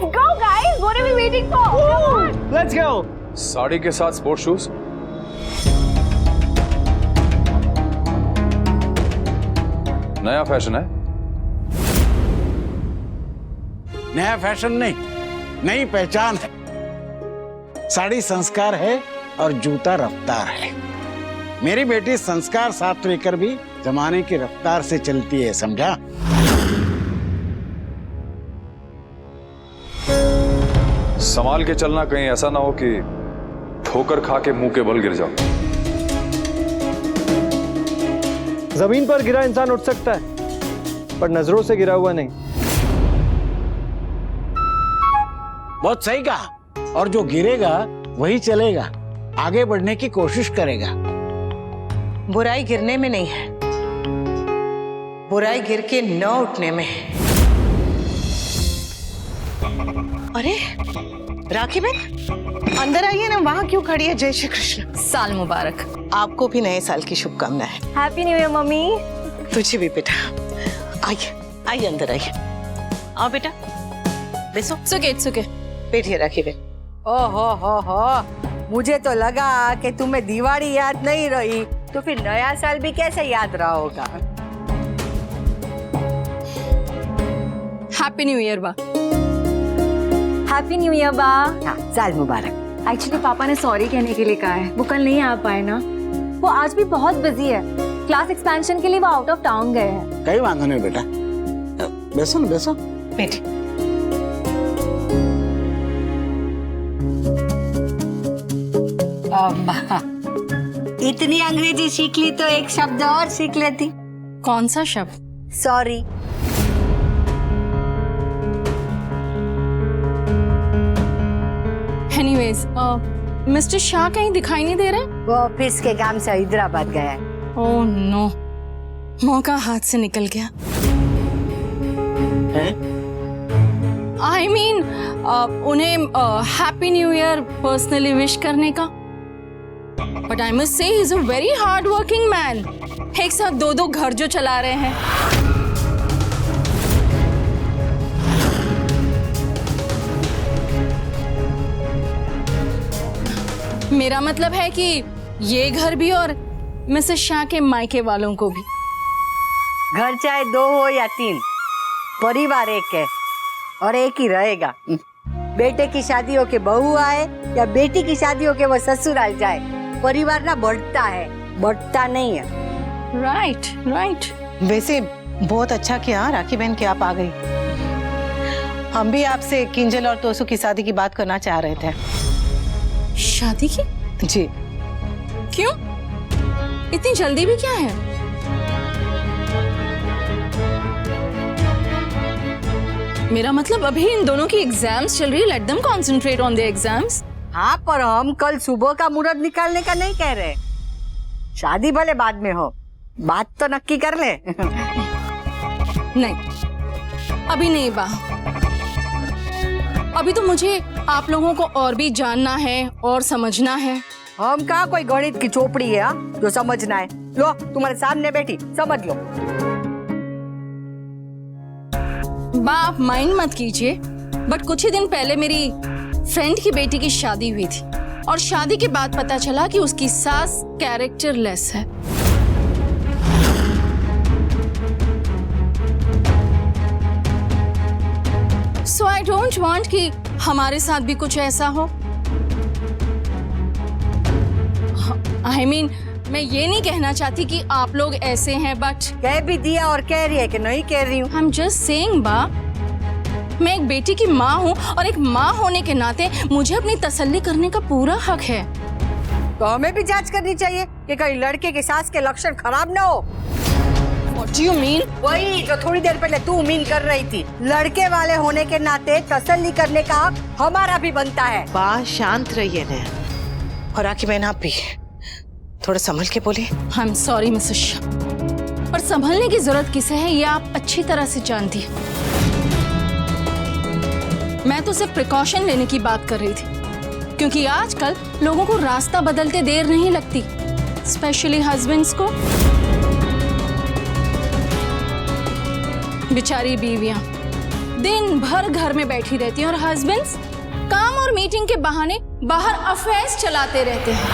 Let's go, guys. What are we waiting for? Come on. Let's go. Sari के साथ sports shoes. नया fashion है। नया फैशन नहीं, नई पहचान है। साड़ी संस्कार है और जूता रफ्तार है। मेरी बेटी संस्कार साथ लेकर भी जमाने की रफ्तार से चलती है, समझा? संभाल के चलना, कहीं ऐसा ना हो कि ठोकर खा के मुंह के बल गिर जाओ। जमीन पर गिरा इंसान उठ सकता है, पर नजरों से गिरा हुआ नहीं। बहुत सही कहा। और जो गिरेगा वही चलेगा, आगे बढ़ने की कोशिश करेगा। बुराई गिरने में नहीं है, बुराई गिर के न उठने में है। अरे राखी बहन, अंदर आइए ना, वहां क्यों खड़ी है? जय श्री कृष्ण। साल मुबारक। आपको भी नए साल की शुभकामनाएं। Happy New Year, mummy. तुझे भी बेटा। आइए आइए, अंदर आइए। आओ बेटा, बैसो। सुके। बैठिए राखी बहन। ओहो हो, मुझे तो लगा कि तुम्हें दिवाली याद नहीं रही, तो फिर नया साल भी कैसे याद रहा होगा? Happy New Year, बा। Happy New Year, बा। हाँ, साल मुबारक। एक्चुअली पापा ने सॉरी कहने के लिए कहा है, वो कल नहीं आ पाए ना। वो आज भी बहुत बिजी है, क्लास एक्सपेंशन के लिए वो आउट ऑफ टाउन गए हैं। कहीं वांधा नहीं बेटा, बैसो ना, बैसो। बैठिए। इतनी अंग्रेजी सीख ली तो एक शब्द और सीख लेती। कौन सा शब्द? सॉरी। एनीवेज, मिस्टर शाह कहीं दिखाई नहीं दे रहे? वो ऑफिस के काम से हैदराबाद गया है। ओह नो, मौका हाथ से निकल गया। आई मीन उन्हें happy new year personally wish करने का। But I must say he is a very hard working man. एक साथ दो घर जो चला रहे हैं। मेरा मतलब है कि ये घर भी और मिसेस शाह के मायके वालों को भी। घर चाहे 2 हो या 3, परिवार एक है और एक ही रहेगा। बेटे की शादी हो के बहू आए या बेटी की शादी हो के वो ससुराल जाए, परिवार ना बढ़ता है, बढ़ता नहीं है। राइट। वैसे बहुत अच्छा किया राखी बहन कि आप आ गई। हम भी आपसे किंजल और तोसू की शादी की बात करना चाह रहे थे। शादी की? जी। क्यों? इतनी जल्दी भी क्या है? मेरा मतलब अभी इन दोनों की एग्जाम्स चल रही है। Let them concentrate on their exams. हाँ, पर हम कल सुबह का मुहूर्त निकालने का नहीं कह रहे। शादी भले बाद में हो, बात तो नक्की कर ले। नहीं, अभी नहीं बा। अभी तो मुझे आप लोगों को और भी जानना है और समझना है। हम कहा कोई गणित की चोपड़ी है जो समझना है। लो, तुम्हारे सामने बैठी, समझ लो। बा, आप माइंड मत कीजिए, बट कुछ ही दिन पहले मेरी फ्रेंड की बेटी की शादी हुई थी और शादी के बाद पता चला कि उसकी सास कैरेक्टरलेस है। So I don't want कि हमारे साथ भी कुछ ऐसा हो। I mean, मैं ये नहीं कहना चाहती कि आप लोग ऐसे हैं, बट कह भी दिया और कह रही है कि नहीं कह रही हूँ। I'm just saying बा, मैं एक बेटी की माँ हूँ और एक माँ होने के नाते मुझे अपनी तसल्ली करने का पूरा हक है। तो हमें भी जांच करनी चाहिए कि कहीं लड़के की सास के लक्षण खराब ना हो। What do you mean? वही जो थोड़ी देर पहले तू मीन कर रही थी। लड़के वाले होने के नाते तसल्ली करने का हक हमारा भी बनता है। बात शांत रहिए ना। और राखी बहन आप भी थोड़ा संभल के बोलिए। I'm sorry मिसेस शाह, पर संभलने की जरूरत किसे है ये आप अच्छी तरह से जानती हैं। मैं तो सिर्फ प्रिकॉशन लेने की बात कर रही थी, क्योंकि आजकल लोगों को रास्ता बदलते देर नहीं लगती, स्पेशली हस्बैंड्स को। बेचारी बीवियां दिन भर घर में बैठी रहती हैं और हस्बैंड्स काम और मीटिंग के बहाने बाहर अफेयर्स चलाते रहते हैं।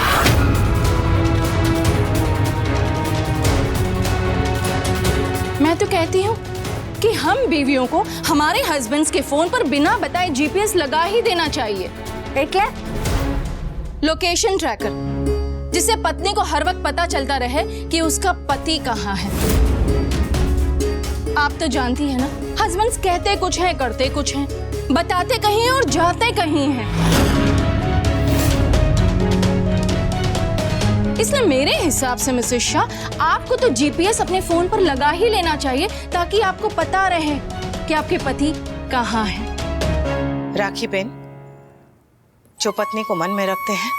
मैं तो कहती हूँ कि हम बीवियों को हमारे हस्बैंड्स के फोन पर बिना बताए जीपीएस लगा ही देना चाहिए। क्या? लोकेशन ट्रैकर, जिससे पत्नी को हर वक्त पता चलता रहे कि उसका पति कहाँ है। आप तो जानती है ना, हस्बैंड्स कहते कुछ है करते कुछ हैं, बताते कहीं और जाते कहीं हैं। इसलिए मेरे हिसाब से मिसेस शाह, आपको तो जीपीएस अपने फोन पर लगा ही लेना चाहिए ताकि आपको पता रहे कि आपके पति कहाँ हैं। राखी बहन, जो पत्नी को मन में रखते हैं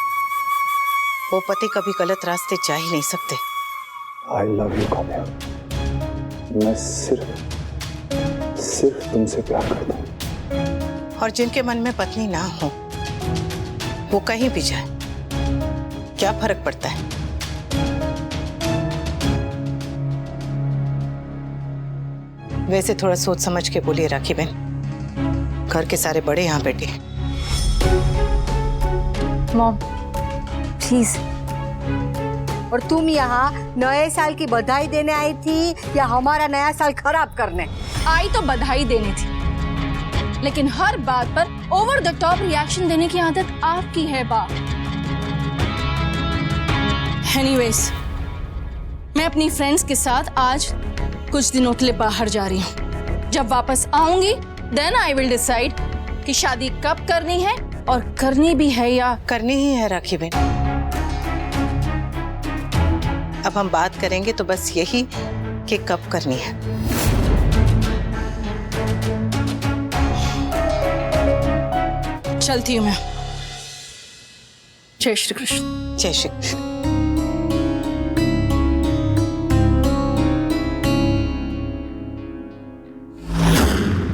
वो पति कभी गलत रास्ते जा ही नहीं सकते। I love you Kavya. मैं सिर्फ तुमसे प्यार करता हूँ। और जिनके मन में पत्नी ना हो वो कहीं भी जाए, क्या फर्क पड़ता है? वैसे थोड़ा सोच समझ के बोलिए राखी बहन, घर के सारे बड़े यहाँ बैठे हैं। Mom please. और तुम यहाँ नए साल की बधाई देने आई थी या हमारा नया साल खराब करने? आई तो बधाई देनी थी, लेकिन हर बात पर ओवर द टॉप रिएक्शन देने की आदत आपकी है बाप। एनीवेज, मैं अपनी फ्रेंड्स के साथ आज कुछ दिनों के लिए बाहर जा रही हूँ। जब वापस आऊंगी देन आई विल डिसाइड कि शादी कब करनी है, और करनी भी है या करनी ही है राखी बहन। अब हम बात करेंगे तो बस यही कि कब करनी है। चलती हूँ मैं। जय श्री कृष्ण। जय श्री कृष्ण।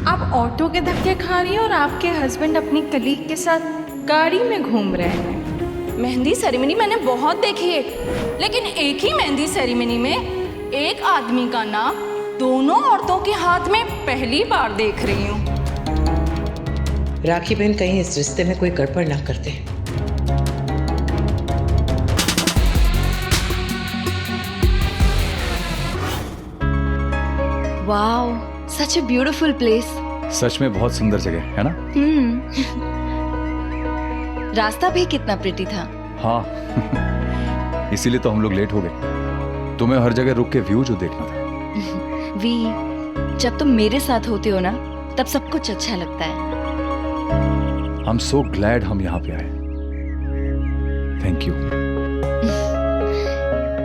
आप ऑटो के धक्के खा रही हैं और आपके हस्बैंड अपनी कलीग के साथ गाड़ी में घूम रहे हैं। मेहंदी सेरेमनी मैंने बहुत देखी है, लेकिन एक ही मेहंदी सेरेमनी में एक आदमी का नाम दोनों औरतों के हाथ में पहली बार देख रही हूँ। राखी बहन, कहीं इस रिश्ते में कोई गड़बड़ ना करते। Wow, such a beautiful place. सच में बहुत सुंदर जगह है ना? रास्ता भी कितना प्रिटी था। हाँ इसीलिए तो हम लोग लेट हो गए। तुम्हें हर जगह रुक के व्यू जो देखना था। वी, जब तुम मेरे साथ होते हो ना तब सब कुछ अच्छा लगता है। I'm so glad हम यहाँ पे आए। Thank you.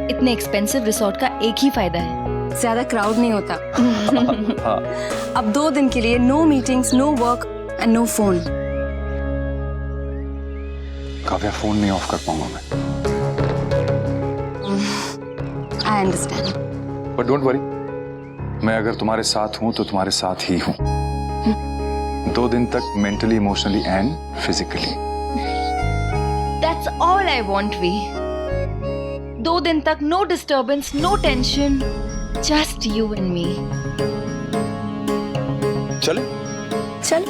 इतने एक्सपेंसिव रिसोर्ट का एक ही फायदा है, ज्यादा क्राउड नहीं होता। अब 2 दिन के लिए no meetings, no work and no phone. Kavya, phone नहीं ऑफ कर पाऊंगा मैं। I understand. But don't worry, मैं अगर तुम्हारे साथ हूं तो तुम्हारे साथ ही हूं। 2 दिन तक mentally, emotionally and physically. That's all I want V. 2 दिन तक no disturbance, no tension, just you and me. चले? चल।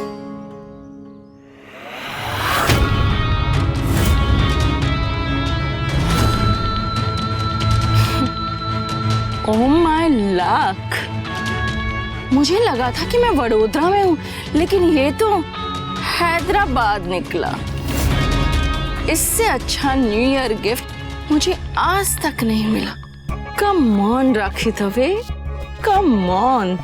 ओह माय लक, मुझे लगा था कि मैं वडोदरा में हूँ, लेकिन ये तो हैदराबाद निकला। इससे अच्छा न्यू ईयर गिफ्ट मुझे आज तक नहीं मिला। Come on Rakhi Dave, come on.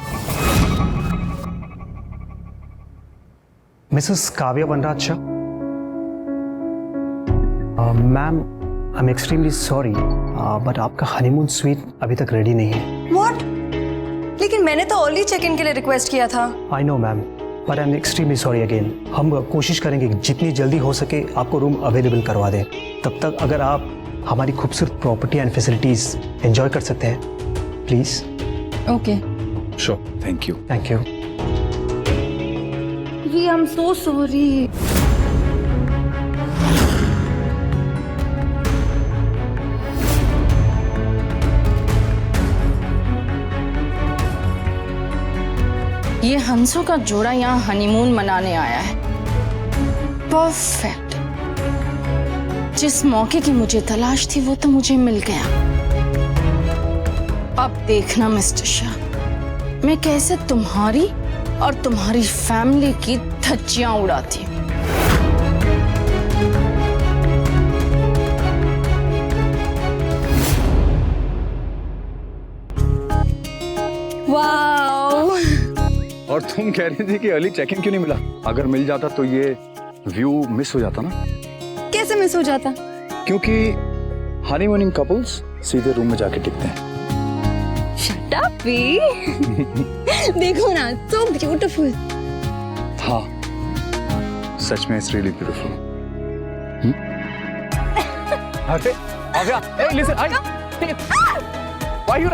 Mrs Kavya Vanraj Shah, ma'am I am extremely sorry, but आपका हनीमून स्वीट अभी तक रेडी नहीं है। What? लेकिन मैंने तो अर्ली चेक इन के लिए रिक्वेस्ट किया था। I know ma'am, but I am extremely sorry again. हम कोशिश करेंगे कि जितनी जल्दी हो सके आपको रूम अवेलेबल करवा दें। तब तक अगर आप हमारी खूबसूरत प्रॉपर्टी एंड फैसिलिटीज एंजॉय कर सकते हैं, please. Okay. Sure, thank you. Thank you. V, I am so sorry. ये हंसों का जोड़ा यहाँ हनीमून मनाने आया है। परफेक्ट। जिस मौके की मुझे तलाश थी वो तो मुझे मिल गया। अब देखना मिस्टर शाह, मैं कैसे तुम्हारी और तुम्हारी फैमिली की धज्जियां उड़ाती हूँ। वाओ, और तुम कह रही थी कि अर्ली चेक इन क्यों नहीं मिला? अगर मिल जाता तो ये व्यू मिस हो जाता ना। कैसे मिस हो जाता? क्योंकि हनीमूनिंग कपल्स सीधे रूम में जाके टिकते हैं। Shut up V. देखो ना, so beautiful। हाँ, सच में इट्स रियली ब्यूटीफुल। अरे आव्या, hey listen, why you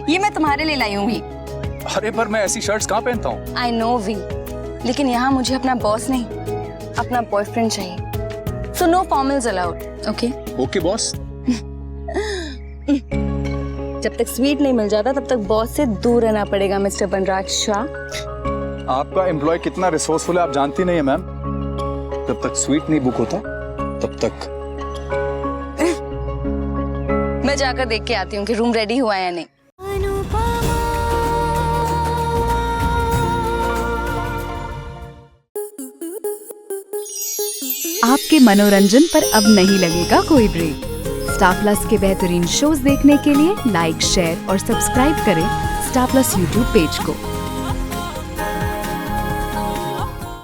ये मैं तुम्हारे लिए लाई हूँ भी। अरे पर मैं ऐसी शर्ट्स कहाँ पहनता हूँ? आई नो वी, लेकिन यहाँ मुझे अपना बॉस नहीं, अपना बॉयफ्रेंड चाहिए। So no formals allowed, okay? Okay boss. जब तक स्वीट नहीं मिल जाता तब तक बॉस से दूर रहना पड़ेगा मिस्टर बनराज शाह। आपका एम्प्लॉय कितना रिसोर्सफुल है आप जानती नहीं है मैम। जब तक स्वीट नहीं बुक होता तब तक। मैं जाकर देख के आती हूँ कि रूम रेडी हुआ है या नहीं। आपके मनोरंजन पर अब नहीं लगेगा कोई ब्रेक। स्टार प्लस के बेहतरीन शोज देखने के लिए लाइक, शेयर और सब्सक्राइब करें स्टार प्लस यूट्यूब पेज को।